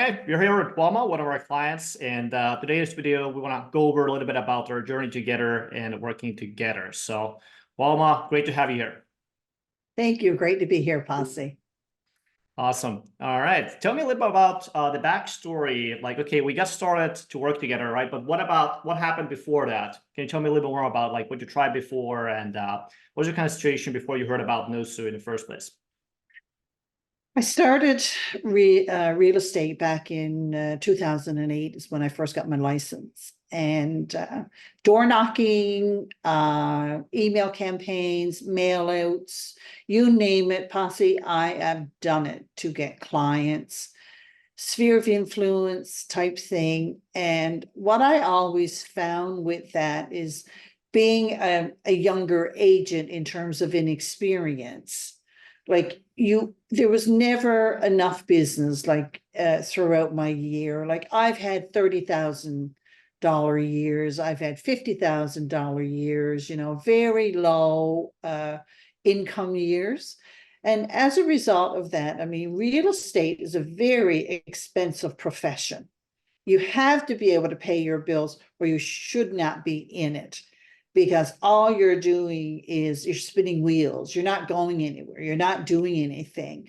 Okay, you're here with Valma, one of our clients, and today's video, we want to go over a little bit about our journey together and working together. So, Valma, great to have you here. Thank you. Great to be here, Posse. Awesome. All right. Tell me a little bit about the backstory. Like, okay, we got started to work together, right? But what happened before that? Can you tell me a little bit more about like what you tried before and what was your kind of situation before you heard about Nosu in the first place? I started real estate back in 2008 is when I first got my license. And door knocking, email campaigns, mail outs, you name it, Posse, I have done it to get clients, sphere of influence type thing. And what I always found with that is being a younger agent in terms of inexperience. Like there was never enough business throughout my year. Like I've had $30,000 years, I've had $50,000 years, very low income years. And as a result of that, I mean, real estate is a very expensive profession. You have to be able to pay your bills or you should not be in it, because all you're doing is you're spinning wheels. You're not going anywhere. You're not doing anything.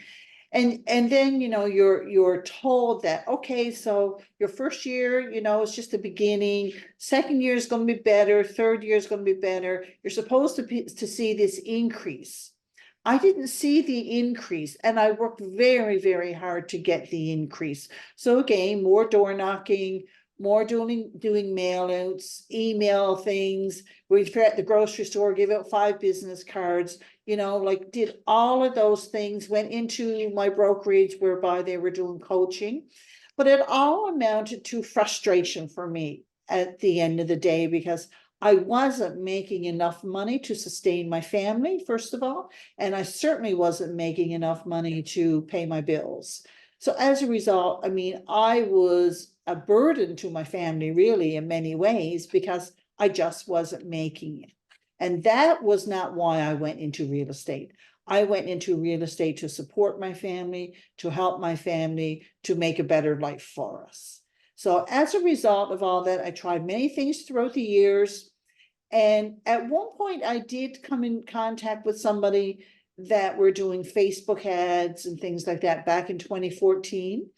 And then, you're told that, okay, so your first year, it's just the beginning. Second year is going to be better. Third year is going to be better. You're supposed to see this increase. I didn't see the increase, and I worked very, very hard to get the increase. So again, more door knocking, more doing mail outs, email things. We'd at the grocery store, give out 5 business cards, did all of those things, went into my brokerage whereby they were doing coaching. But it all amounted to frustration for me at the end of the day, because I wasn't making enough money to sustain my family, first of all, and I certainly wasn't making enough money to pay my bills. So as a result, I mean, I was a burden to my family, really, in many ways, because I just wasn't making it. And that was not why I went into real estate. I went into real estate to support my family, to help my family, to make a better life for us. So as a result of all that, I tried many things throughout the years. And at one point, I did come in contact with somebody that were doing Facebook ads and things like that back in 2014.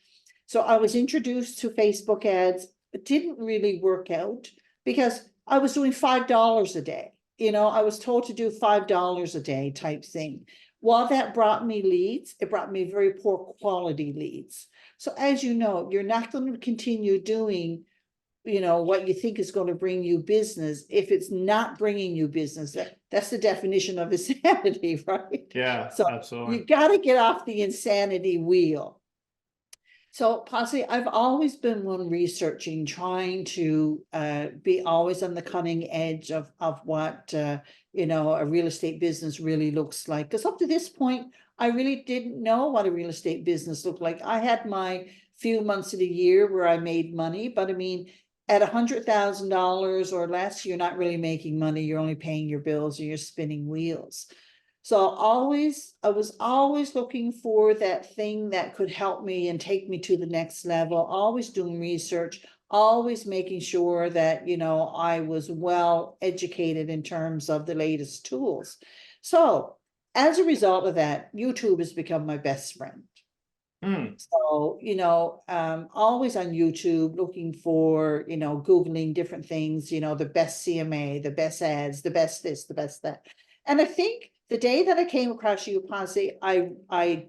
So I was introduced to Facebook ads. It didn't really work out because I was doing $5 a day. I was told to do $5 a day type thing. While that brought me leads, it brought me very poor quality leads. So as you know, you're not going to continue doing what you think is going to bring you business if it's not bringing you business. That's the definition of insanity, right? Yeah, So absolutely. you got to get off the insanity wheel. So Posse, I've always been one researching, trying to be always on the cutting edge of what a real estate business really looks like. Because up to this point, I really didn't know what a real estate business looked like. I had my few months of the year where I made money, but I mean, at $100,000 or less, you're not really making money. You're only paying your bills or you're spinning wheels. So I was always looking for that thing that could help me and take me to the next level, always doing research, always making sure that, I was well educated in terms of the latest tools. So as a result of that, YouTube has become my best friend. So, always on YouTube looking for, Googling different things, the best CMA, the best ads, the best this, the best that. And I think the day that I came across you, Posse, I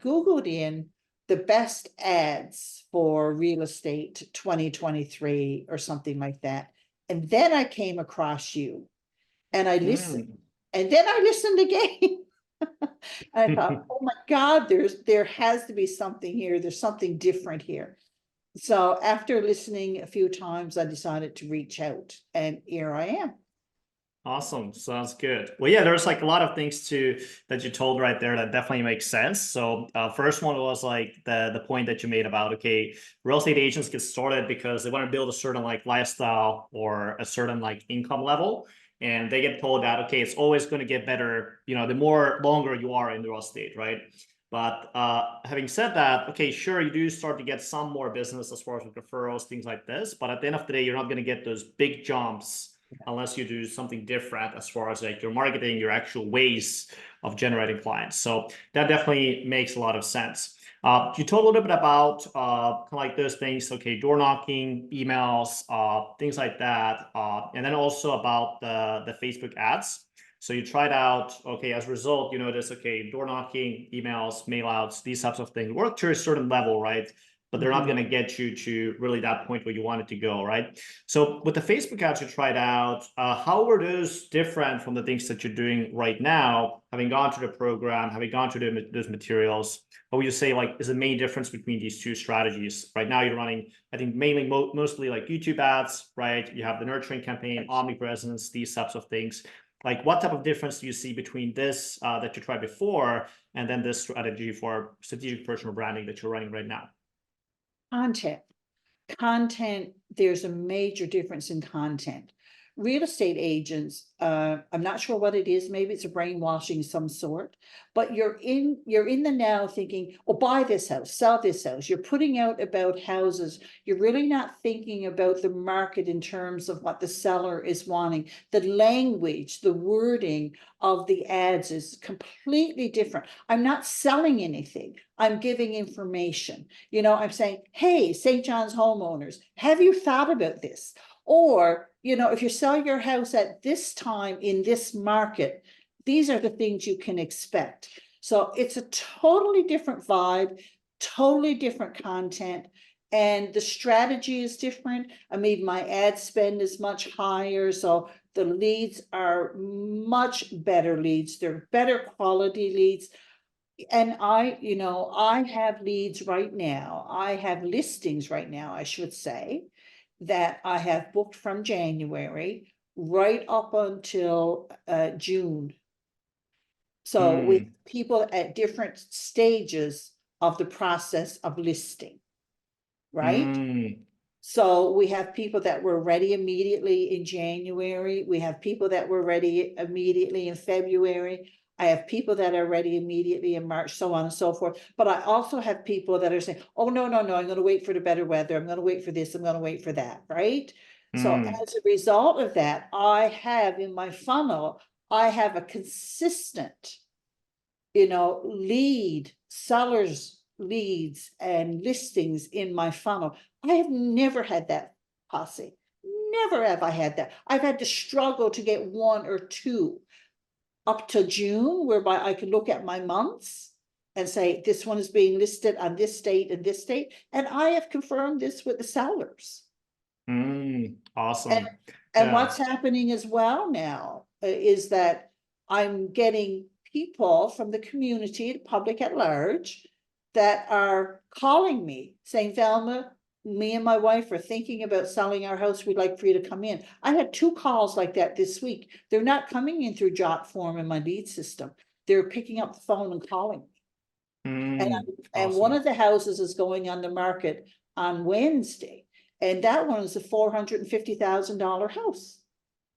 Googled in the best ads for real estate 2023 or something like that. And then I came across you and I listened. And then I listened again. I thought, oh my God, there has to be something here. There's something different here. So after listening a few times, I decided to reach out, and here I am. Awesome. Sounds good. Well, yeah, there's like a lot of things that you told right there that definitely makes sense. So first one was like the point that you made about, okay, real estate agents get started because they want to build a certain like lifestyle or a certain like income level. And they get told that, okay, it's always going to get better, the more longer you are in the real estate, right? But having said that, okay, sure, you do start to get some more business as far as referrals, things like this. But at the end of the day, you're not going to get those big jumps unless you do something different as far as like your marketing, your actual ways of generating clients. So that definitely makes a lot of sense. You told a little bit about kind of like those things, okay, door knocking, emails, things like that, and then also about the Facebook ads. So you tried out, okay, as a result, you notice, okay, door knocking, emails, mail outs, these types of things work to a certain level, right? But they're not Mhm. going to get you to really that point where you wanted to go, right? So with the Facebook ads you tried out, how were those different from the things that you're doing right now, having gone through the program, having gone through those materials? What would you say, like, is the main difference between these two strategies? Right now, you're running, I think, mainly mostly like YouTube ads, right? You have the nurturing campaign, omnipresence, these types of things. Like, what type of difference do you see between this that you tried before and then this strategy for strategic personal branding that you're running right now? Content. Content, there's a major difference in content. Real estate agents, I'm not sure what it is, maybe it's a brainwashing of some sort, but you're in the now thinking, oh, buy this house, sell this house. You're putting out about houses. You're really not thinking about the market in terms of what the seller is wanting. The language, the wording of the ads is completely different. I'm not selling anything. I'm giving information. I'm saying, hey, St. John's homeowners, have you thought about this? Or, if you sell your house at this time in this market, these are the things you can expect. So it's a totally different vibe, totally different content, and the strategy is different. I mean, my ad spend is much higher, so the leads are much better leads. They're better quality leads. And I have leads right now. I have listings right now, I should say, that I have booked from January right up until June. So with Mm, people at different stages of the process of listing, right? mm, So we have people that were ready immediately in January. We have people that were ready immediately in February. I have people that are ready immediately in March, so on and so forth. But I also have people that are saying, oh, no, no, no, I'm going to wait for the better weather. I'm going to wait for this. I'm going to wait for that. Right. So mm, as a result of that, I have in my funnel, I have a consistent lead sellers leads and listings in my funnel. I have never had that, posse. Never have I had that. I've had to struggle to get one or two up to June, whereby I can look at my months and say, this one is being listed on this date and this date. And I have confirmed this with the sellers. And, awesome. and what's Yeah. happening as well now is that I'm getting people from the community, the public at large, that are calling me saying, Valma, me and my wife are thinking about selling our house. We'd like for you to come in. I had 2 calls like that this week. They're not coming in through jot form in my lead system. They're picking up the phone and calling me. And, and one Awesome. of the houses is going on the market on Wednesday. And that one is a $450,000 house.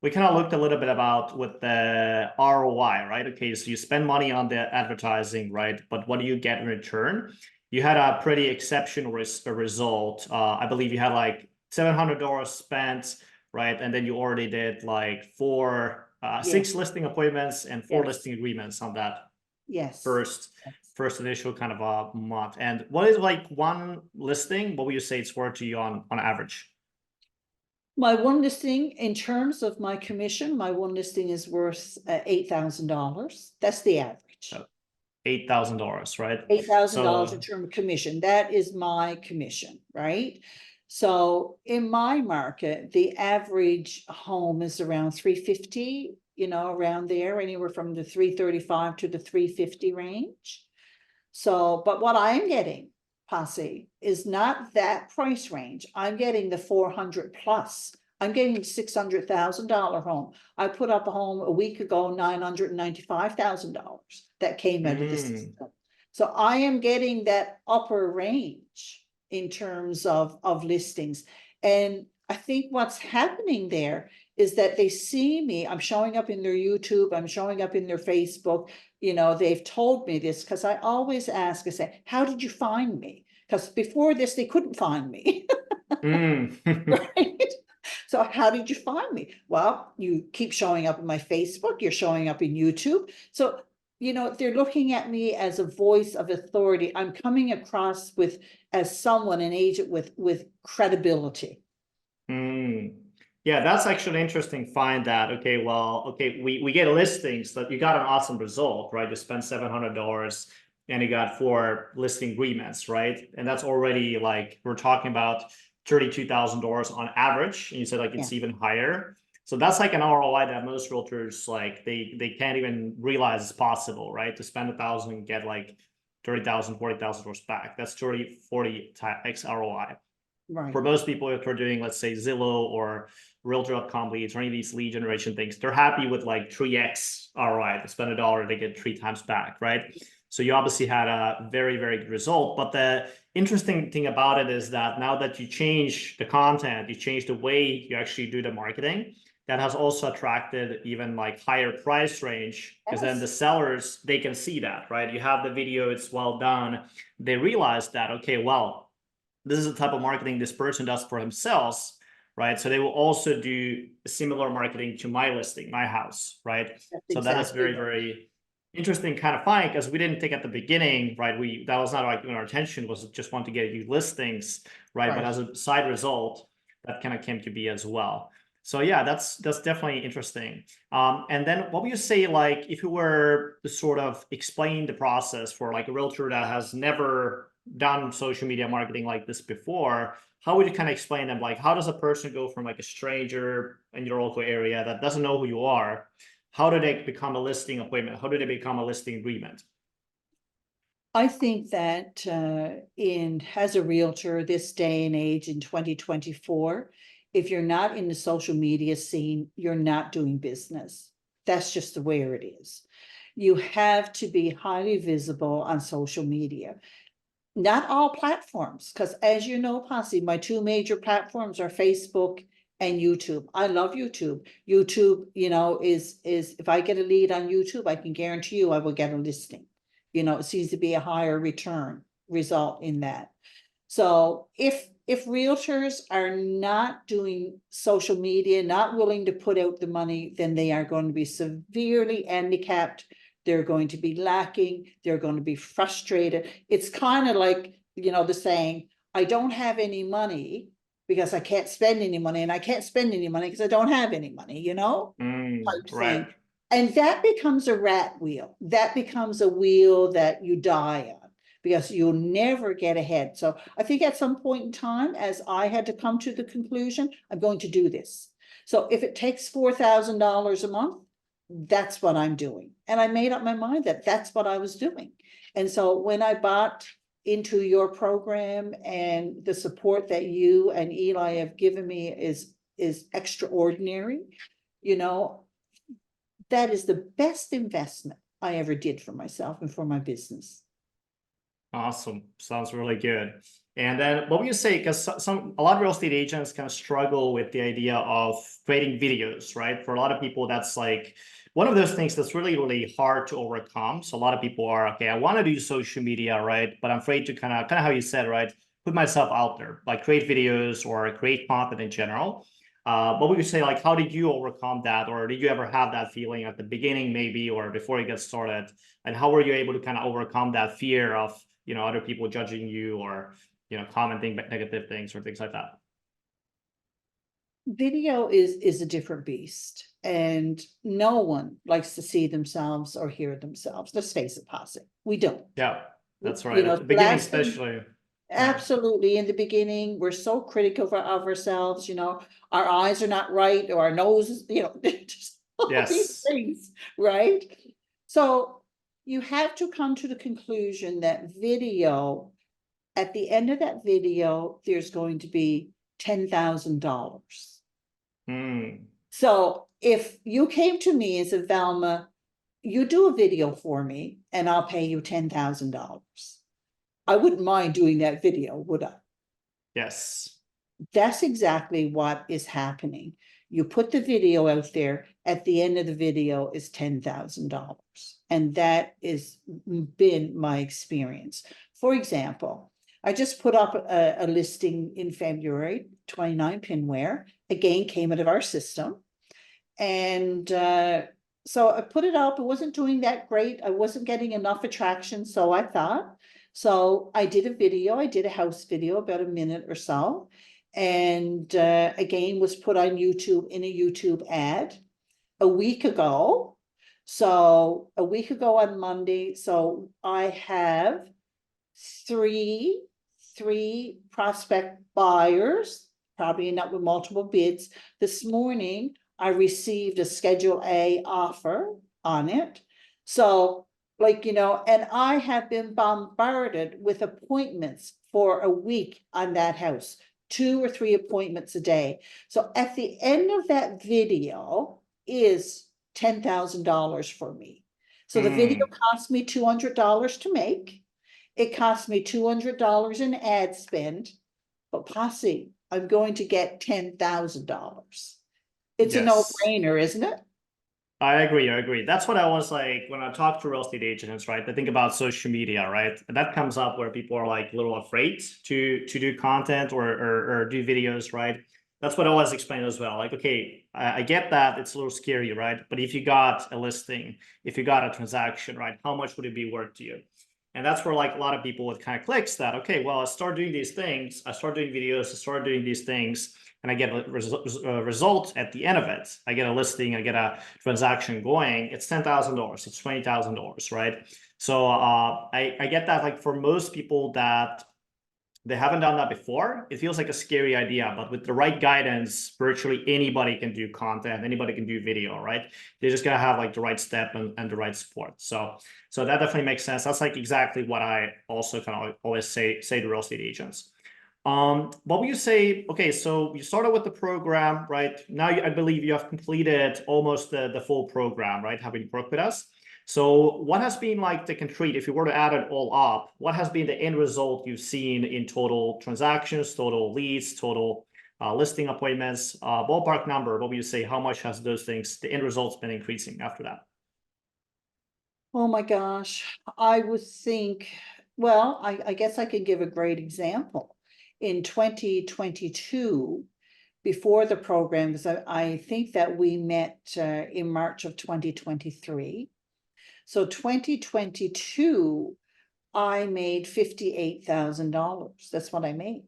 We kind of looked a little bit about with the ROI, right? Okay, so you spend money on the advertising, right? But what do you get in return? You had a pretty exceptional result. I believe you had like $700 spent, right? And then you already did like Yes, 6 listing appointments and 4 yes, listing agreements on that yes. first first initial kind of a month. And what is like one listing? What would you say it's worth to you on average? My one listing, in terms of my commission, my one listing is worth $8,000. That's the average. So $8,000, right? $8,000 in So term of commission. That is my commission, right? So in my market, the average home is around 350, around there, anywhere from the 335 to the 350 range. So, but what I am getting, posse, is not that price range. I'm getting the 400 plus. I'm getting $600,000 home. I put up a home a week ago, $995,000 that came out of the mm, system. So I am getting that upper range in terms of listings. And I think what's happening there is that they see me, I'm showing up in their YouTube, I'm showing up in their Facebook. You know, they've told me this because I always ask, I say, how did you find me? Because before this, they couldn't find me. Mm. Right? So how did you find me? Well, you keep showing up in my Facebook, you're showing up in YouTube. So, you know, they're looking at me as a voice of authority. I'm coming across with as someone, an agent with credibility. Mm. Yeah, that's actually interesting. Find that. Okay, well, okay, we get listings that you got an awesome result, right? You spent $700 and you got 4 listing agreements, right? And that's already like we're talking about $32,000 on average. And you said like Yeah, it's even higher. So that's like an ROI that most realtors like they can't even realize is possible, right? To spend 1,000 and get like 30,000, $40,000 back. That's 30, 40x ROI. right. For most people, if they're doing, let's say, Zillow or Realtor.com leads or any of these lead generation things, they're happy with like 3x ROI. They spend $1, they get 3 times back, right? So you obviously had a very, very good result. But the interesting thing about it is that now that you change the content, you change the way you actually do the marketing, that has also attracted even like higher price range because then the Yes, sellers, they can see that, right? You have the video, it's well done. They realize that, okay, well, this is the type of marketing this person does for himself, right? So they will also do similar marketing to my listing, my house, right? that's So that is exactly very, right. very interesting kind of find because we didn't think at the beginning, right? That was not like our intention was just want to get you listings, right? But Right. as a side result, that kind of came to be as well. So yeah, that's definitely interesting. And then what would you say, like, if you were to sort of explain the process for like a realtor that has never done social media marketing like this before, how would you kind of explain them? Like, how does a person go from like a stranger in your local area that doesn't know who you are? How do they become a listing appointment? How do they become a listing agreement? I think that in as a realtor this day and age in 2024, if you're not in the social media scene, you're not doing business. That's just the way it is. You have to be highly visible on social media. Not all platforms, because as you know, Posse, my two major platforms are Facebook and YouTube. I love YouTube. YouTube, you know, is if I get a lead on YouTube, I can guarantee you I will get a listing. You know, it seems to be a higher return result in that. So if realtors are not doing social media, not willing to put out the money, then they are going to be severely handicapped. They're going to be lacking, they're going to be frustrated. It's kind of like, you know, the saying, I don't have any money because I can't spend any money, and I can't spend any money because I don't have any money, you know, type Right. thing. And that becomes a rat wheel. That becomes a wheel that you die on because you'll never get ahead. So I think at some point in time, as I had to come to the conclusion, I'm going to do this. So if it takes $4,000 a month, that's what I'm doing. And I made up my mind that that's what I was doing. And so when I bought into your program, and the support that you and Eli have given me is extraordinary, you know, that is the best investment I ever did for myself and for my business. Awesome. Sounds really good. And then what would you say? Because a lot of real estate agents kind of struggle with the idea of creating videos, right? For a lot of people, that's like one of those things that's really, really hard to overcome. So a lot of people are, okay, I want to do social media, right? But I'm afraid to kind of how you said, right? Put myself out there, like create videos or create content in general. What would you say, like, how did you overcome that? Or did you ever have that feeling at the beginning, maybe, or before you get started? And how were you able to kind of overcome that fear of, other people judging you or, commenting negative things or things like that? Video is a different beast, and no one likes to see themselves or hear themselves. Let's face it, Posse, we don't. Yeah, that's You right. At know, the the beginning, last thing, especially. Yeah. absolutely, in the beginning, we're so critical of ourselves, you know, our eyes are not right, or our nose, you know, just all these Yes. things, right? So you have to come to the conclusion that video, at the end of that video, there's going to be $10,000. Hmm. So if you came to me and said, Valma, you do a video for me and I'll pay you $10,000. I wouldn't mind doing that video, would I? Yes. That's exactly what is happening. You put the video out there, at the end of the video is $10,000. And that is been my experience. For example, I just put up a listing in February, 29 pinware, again, came out of our system. And so I put it up. It wasn't doing that great. I wasn't getting enough attraction. So I thought, so I did a video. I did a house video, about a minute or so. And again, was put on YouTube in a YouTube ad a week ago. So a week ago on Monday. So I have three, three prospect buyers, probably not with multiple bids. This morning, I received a Schedule A offer on it. So, like, and I have been bombarded with appointments for a week on that house, 2 or 3 appointments a day. So at the end of that video is $10,000 for me. So the video Mm, cost me $200 to make. It cost me $200 in ad spend, but posse, I'm going to get $10,000. It's a yes. no-brainer, isn't it? I agree. I agree. That's what I was like when I talk to real estate agents, right? I think about social media, right? And that comes up where people are like a little afraid to do content or do videos, right? That's what I always explain as well. Like, okay, I get that it's a little scary, right? But if you got a listing, if you got a transaction, right, how much would it be worth to you? And that's where like a lot of people would kind of clicks that, okay, well, I start doing these things, I start doing videos, I start doing these things, and I get a result at the end of it. I get a listing, I get a transaction going. It's $10,000, it's $20,000, right? So I get that. Like for most people that they haven't done that before, it feels like a scary idea. But with the right guidance, virtually anybody can do content, anybody can do video, right? They just gotta have like the right step and the right support. So that definitely makes sense. That's like exactly what I also kind of always say to real estate agents. What would you say? Okay, so you started with the program, right? Now I believe you have completed almost the full program, right? Having worked with us. So what has been like the concrete, if you were to add it all up, what has been the end result you've seen in total transactions, total leads, total listing appointments, ballpark number? What would you say? How much has those things, the end results been increasing after that? Oh my gosh, I would think, well, I guess I could give a great example. In 2022, before the program, because I think that we met in March of 2023. So 2022, I made $58,000. That's what I made.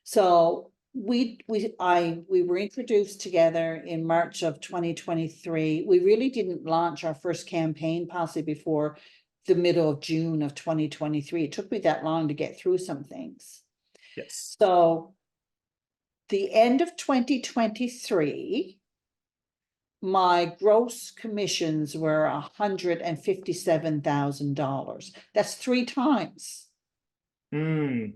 So we were introduced together in March of 2023. We really didn't launch our first campaign possibly before the middle of June of 2023. It took me that long to get through some things. Yes. So the end of 2023, my gross commissions were $157,000. That's 3 times. Mm.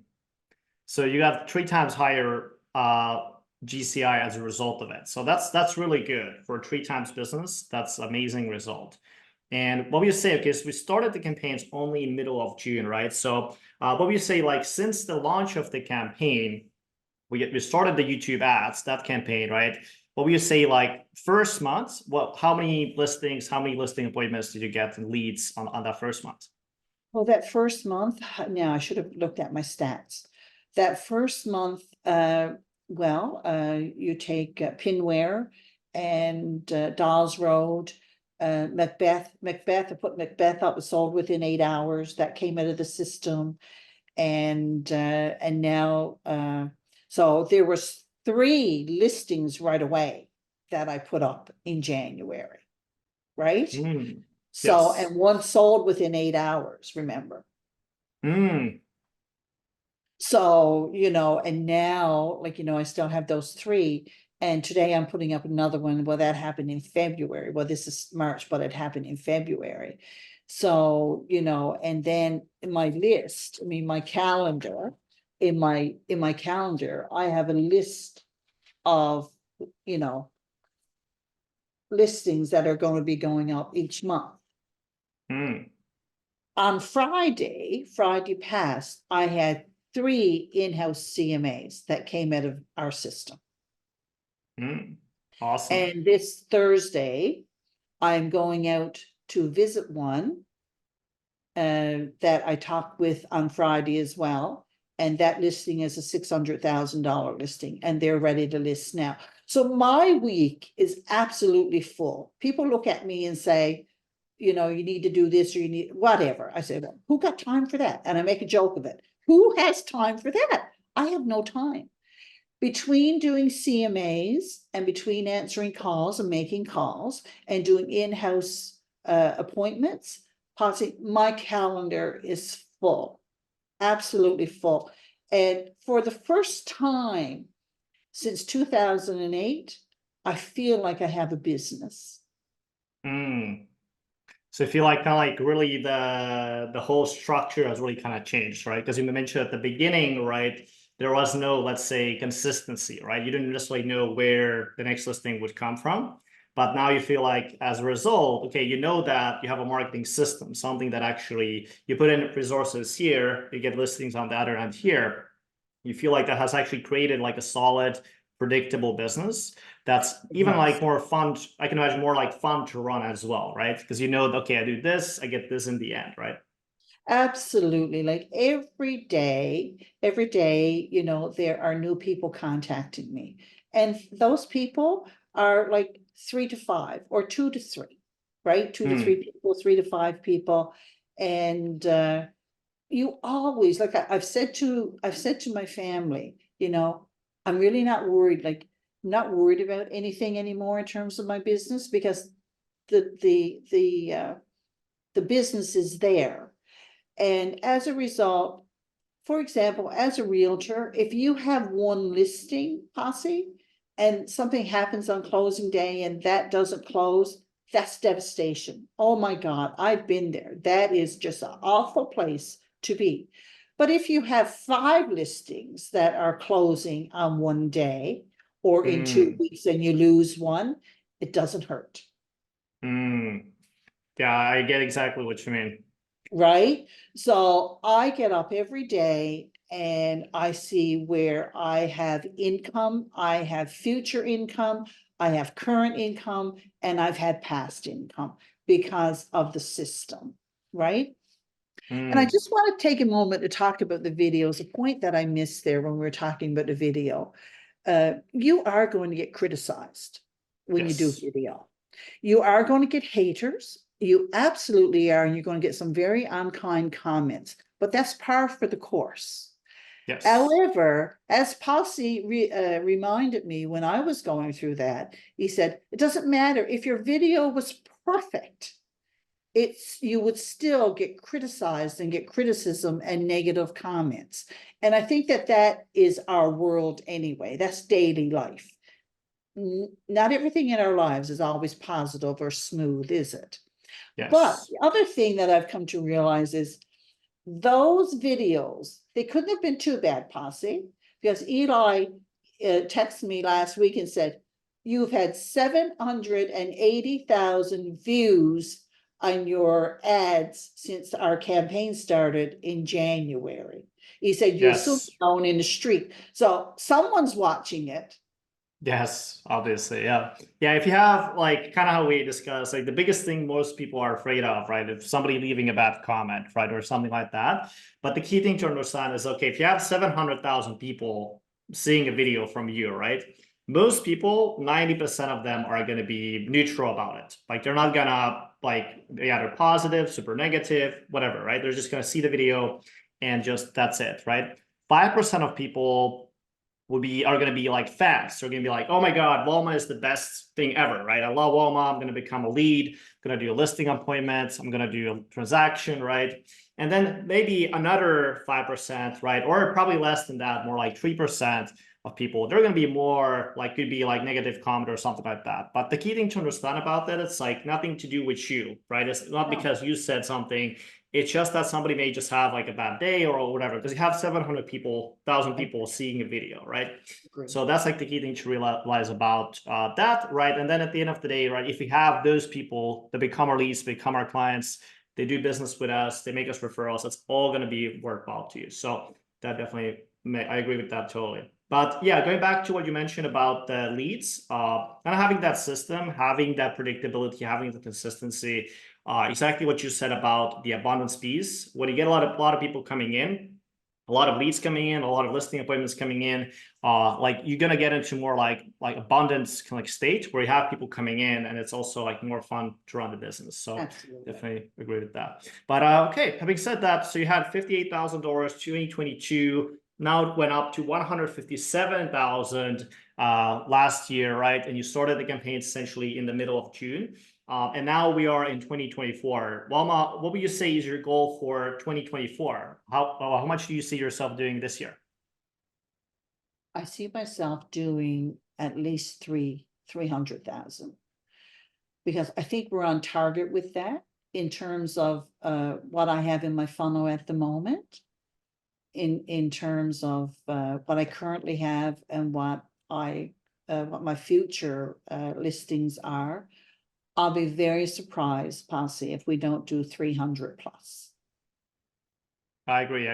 So you got 3 times higher GCI as a result of it. So that's really good for 3 times business. That's amazing result. And what would you say? Okay, so we started the campaigns only in middle of June, right? So what would you say? Like since the launch of the campaign, we started the YouTube ads, that campaign, right? What would you say? Like first month, what? How many listings? How many listing appointments did you get and leads on that first month? Well, that first month, now I should have looked at my stats. That first month, you take Pinware and Dawes Road, Macbeth. I put Macbeth up, was sold within 8 hours. That came out of the system, and now so there was 3 listings right away that I put up in January, right? Mm, So, yes. and one sold within 8 hours, remember? Mm, So, and now, like, I still have those 3. And today I'm putting up another one. Well, that happened in February. Well, this is March, but it happened in February. So, and then in my list, I mean, my calendar, in my calendar, I have a list of, you know, listings that are going to be going up each month. mm, On Friday past, I had 3 in-house CMAs that came out of our system. Awesome. And this Thursday, I'm going out to visit one that I talked with on Friday as well. And that listing is a $600,000 listing, and they're ready to list now. So my week is absolutely full. People look at me and say, you know, you need to do this or you need whatever. I say, well, who got time for that? And I make a joke of it. Who has time for that? I have no time. Between doing CMAs and between answering calls and making calls and doing in-house appointments, my calendar is full, absolutely full. And for the first time since 2008, I feel like I have a business. Mm. So I feel like kind of like really the whole structure has really kind of changed, right? Because you mentioned at the beginning, right, there was no, let's say, consistency, right? You didn't necessarily know where the next listing would come from. But now you feel like as a result, okay, you know that you have a marketing system, something that actually you put in resources here, you get listings on the other end here. You feel like that has actually created like a solid, predictable business that's even like Yes. more fun. I can imagine more like fun to run as well, right? Because you know, okay, I do this, I get this in the end, right? Absolutely. Like every day, you know, there are new people contacting me. And those people are like 3 to 5 or 2 to 3, right? Two to three Hmm. people, 3 to 5 people. And you always, like I've said to my family, you know, I'm really not worried, like not worried about anything anymore in terms of my business because the business is there. And as a result, for example, as a realtor, if you have one listing, Posse, and something happens on closing day and that doesn't close, that's devastation. Oh my God, I've been there. That is just an awful place to be. But if you have 5 listings that are closing on one day or in 2 weeks and you lose one, it doesn't hurt. Hmm. Yeah, I get exactly what you mean. Right? So I get up every day and I see where I have income, I have future income, I have current income, and I've had past income because of the system, right? And I Hmm. just want to take a moment to talk about the videos, a point that I missed there when we were talking about the video. You are going to get criticized when you do Yes. video. You are going to get haters. You absolutely are. And you're going to get some very unkind comments, but that's par for the course. Yes. However, as Posse reminded me when I was going through that, he said, it doesn't matter if your video was perfect. You would still get criticized and get criticism and negative comments. And I think that that is our world anyway. That's daily life. Not everything in our lives is always positive or smooth, is it? But Yes. the other thing that I've come to realize is those videos, they couldn't have been too bad, Posse, because Eli texted me last week and said, you've had 780,000 views on your ads since our campaign started in January. He said, you'll soon Yes. be known in the street. So someone's watching it. Yes, obviously, yeah. Yeah, if you have like kind of how we discussed, like the biggest thing most people are afraid of, right? If somebody leaving a bad comment, right, or something like that. But the key thing to understand is, okay, if you have 700,000 people seeing a video from you, right? Most people, 90% of them are going to be neutral about it. Like they're not gonna like, yeah, they're positive, super negative, whatever, right? They're just gonna see the video and just that's it, right? 5% of people are going to be like fans. They're going to be like, oh my God, Valma is the best thing ever, right? I love Valma. I'm going to become a lead. I'm going to do a listing appointments. I'm going to do a transaction, right? And then maybe another 5%, right? Or probably less than that, more like 3% of people, they're going to be more like, could be like negative comment or something like that. But the key thing to understand about that, it's like nothing to do with you, right? It's not No. because you said something. It's just that somebody may just have like a bad day or whatever, because you have 700 people, 1,000 I people seeing a video, right? agree. So that's like the key thing to realize about that, right? And then at the end of the day, right, if we have those people that become our leads, become our clients, they do business with us, they make us referrals, that's all going to be worthwhile to you. So that definitely, I agree with that totally. But yeah, going back to what you mentioned about the leads, kind of having that system, having that predictability, having the consistency, exactly what you said about the abundance piece. When you get a lot of people coming in, a lot of leads coming in, a lot of listing appointments coming in, like you're gonna get into more like abundance kind of like state where you have people coming in, and it's also like more fun to run the business. So Absolutely. definitely agree with that. But okay, having said that, so you had $58,000 2022. Now it went up to 157,000 last year, right? And you started the campaign essentially in the middle of June. And now we are in 2024. Valma, what would you say is your goal for 2024? How much do you see yourself doing this year? I see myself doing at least 300,000, because I think we're on target with that in terms of what I have in my funnel at the moment, in terms of what I currently have and what my future listings are. I'll be very surprised, Posse, if we don't do 300 plus. I agree.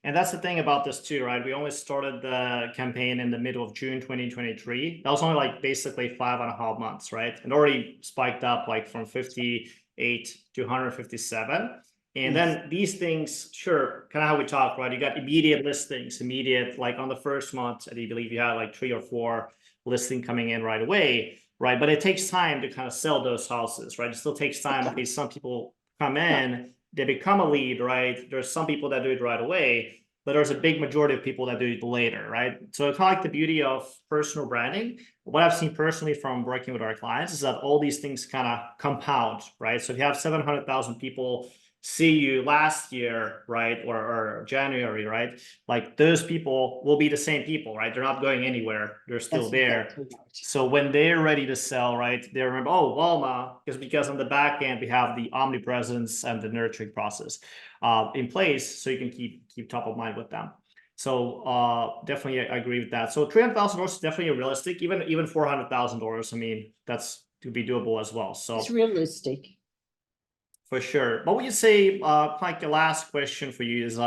And that's the thing about this too, right? We only started the campaign in the middle of June 2023. That was only like basically 5.5 months, right? And already spiked up like from 58 to 157. And Yes. then these things, sure, kind of how we talk, right? You got immediate listings, immediate, like on the first month, I believe you had like 3 or 4 listing coming in right away, right? But it takes time to kind of sell those houses, right? It still takes time. Okay, some people come in, they become a lead, right? There's some people that do it right away, but there's a big majority of people that do it later, right? So it's kind of like the beauty of personal branding. What I've seen personally from working with our clients is that all these things kind of compound, right? So if you have 700,000 people see you last year, right, or January, right, like those people will be the same people, right? They're not going anywhere. They're still That's there. exactly right. So when they're ready to sell, right, they remember, oh, Valma, because on the back end we have the omnipresence and the nurturing process in place, so you can keep top of mind with them. So definitely I agree with that. So $300,000 is definitely realistic. Even $400,000, I mean, that's to be doable as well. So It's realistic. for sure. What would you say, like the last question for you is,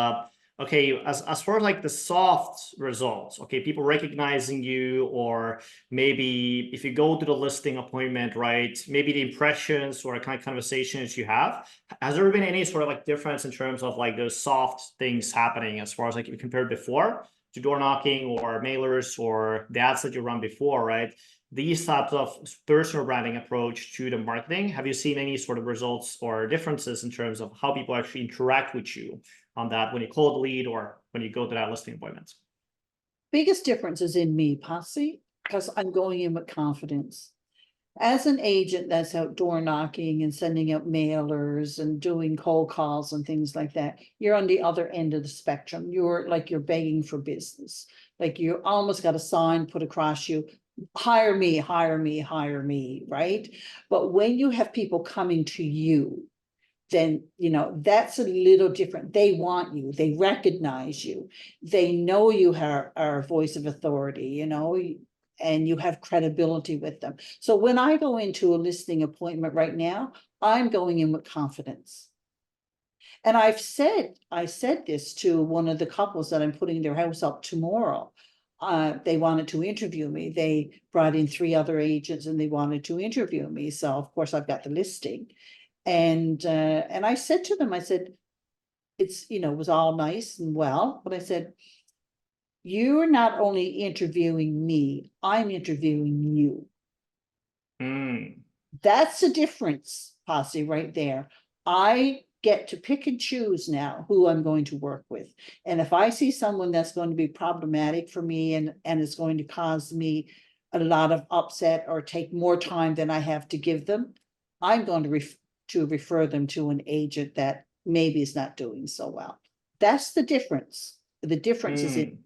okay, as far as like the soft results, okay, people recognizing you, or maybe if you go to the listing appointment, right, maybe the impressions or kind of conversations you have, has there been any sort of like difference in terms of like those soft things happening as far as like if you compared before to door knocking or mailers or the ads that you run before, right? These types of personal branding approach to the marketing, have you seen any sort of results or differences in terms of how people actually interact with you on that when you call the lead or when you go to that listing appointment? Biggest difference is in me, Posse, because I'm going in with confidence. As an agent that's out door knocking and sending out mailers and doing cold calls and things like that, you're on the other end of the spectrum. You're begging for business. Like you almost got a sign put across you, hire me, hire me, hire me, right? But when you have people coming to you, then that's a little different. They want you, they recognize you, they know you are a voice of authority, and you have credibility with them. So when I go into a listing appointment right now, I'm going in with confidence. And I said this to one of the couples that I'm putting their house up tomorrow. They wanted to interview me. They brought in 3 other agents and they wanted to interview me. So of course I've got the listing. And I said to them, I said, it was all nice and well, but I said, you're not only interviewing me, I'm interviewing you. Mm. That's the difference, Posse, right there. I get to pick and choose now who I'm going to work with. And if I see someone that's going to be problematic for me and is going to cause me a lot of upset or take more time than I have to give them, I'm going to refer them to an agent that maybe is not doing so well. That's the difference. The difference is in.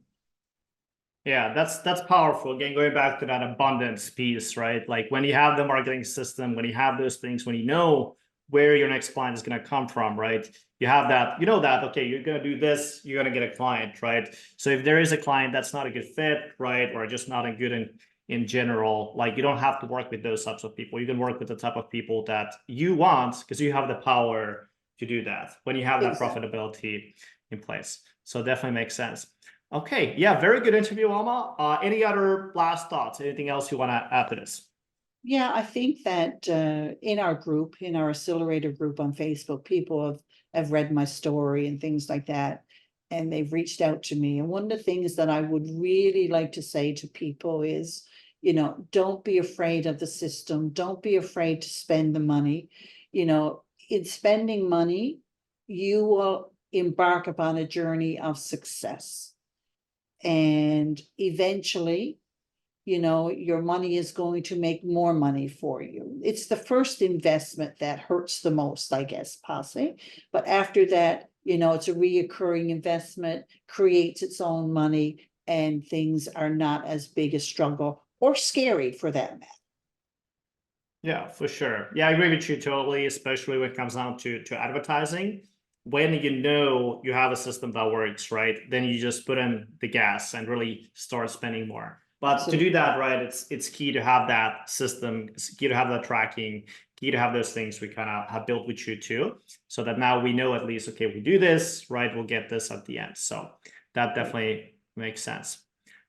Yeah, that's powerful. Again, going back to that abundance piece, right? Like when you have the marketing system, when you have those things, when you know where your next client is going to come from, right? You have that, that, okay, you're going to do this, you're going to get a client, right? So if there is a client that's not a good fit, right, or just not a good in general, like you don't have to work with those types of people. You can work with the type of people that you want because you have the power to do that when you have that Exactly. profitability in place. So definitely makes sense. Okay, yeah, very good interview, Alma. Any other last thoughts? Anything else you want to add to this? Yeah, I think that in our group, in our accelerator group on Facebook, people have read my story and things like that, and they've reached out to me. And one of the things that I would really like to say to people is, you know, don't be afraid of the system. Don't be afraid to spend the money. You know, in spending money, you will embark upon a journey of success. And eventually, you know, your money is going to make more money for you. It's the first investment that hurts the most, I guess, possibly. But after that, you know, it's a reoccurring investment, creates its own money, and things are not as big a struggle or scary for that matter. Yeah, for sure. Yeah, I agree with you totally, especially when it comes down to advertising. When you know you have a system that works, right, then you just put in the gas and really start spending more. But to Absolutely. do that, right, it's key to have that system, it's key to have that tracking, key to have those things we kind of have built with you too, so that now we know at least, okay, we do this, right, we'll get this at the end. So that definitely makes sense.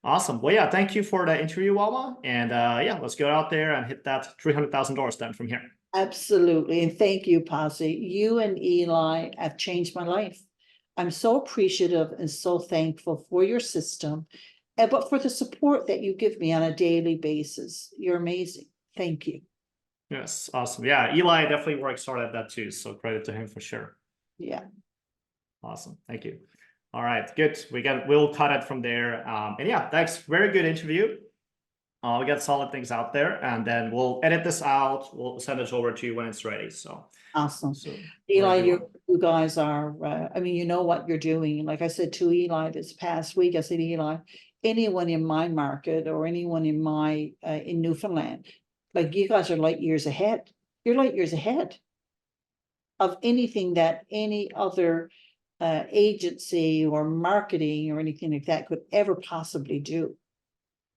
Awesome. Well, yeah, thank you for the interview, Walma. And yeah, let's go out there and hit that $300,000 then from here. Absolutely. And thank you, Posse. You and Eli have changed my life. I'm so appreciative and so thankful for your system, but for the support that you give me on a daily basis. You're amazing. Thank you. Yes, awesome. Yeah, Eli definitely works hard at that too. So credit to him for sure. Yeah. Awesome. Thank you. All right, good. We'll cut it from there. And yeah, thanks. Very good interview. We got solid things out there, and then we'll edit this out. We'll send it over to you when it's ready. So, Awesome. so very Eli, good one. you guys are, I mean, you know what you're doing. Like I said to Eli this past week, I said, Eli, anyone in my market or anyone in my, in Newfoundland, like you guys are light years ahead. You're light years ahead of anything that any other agency or marketing or anything like that could ever possibly do.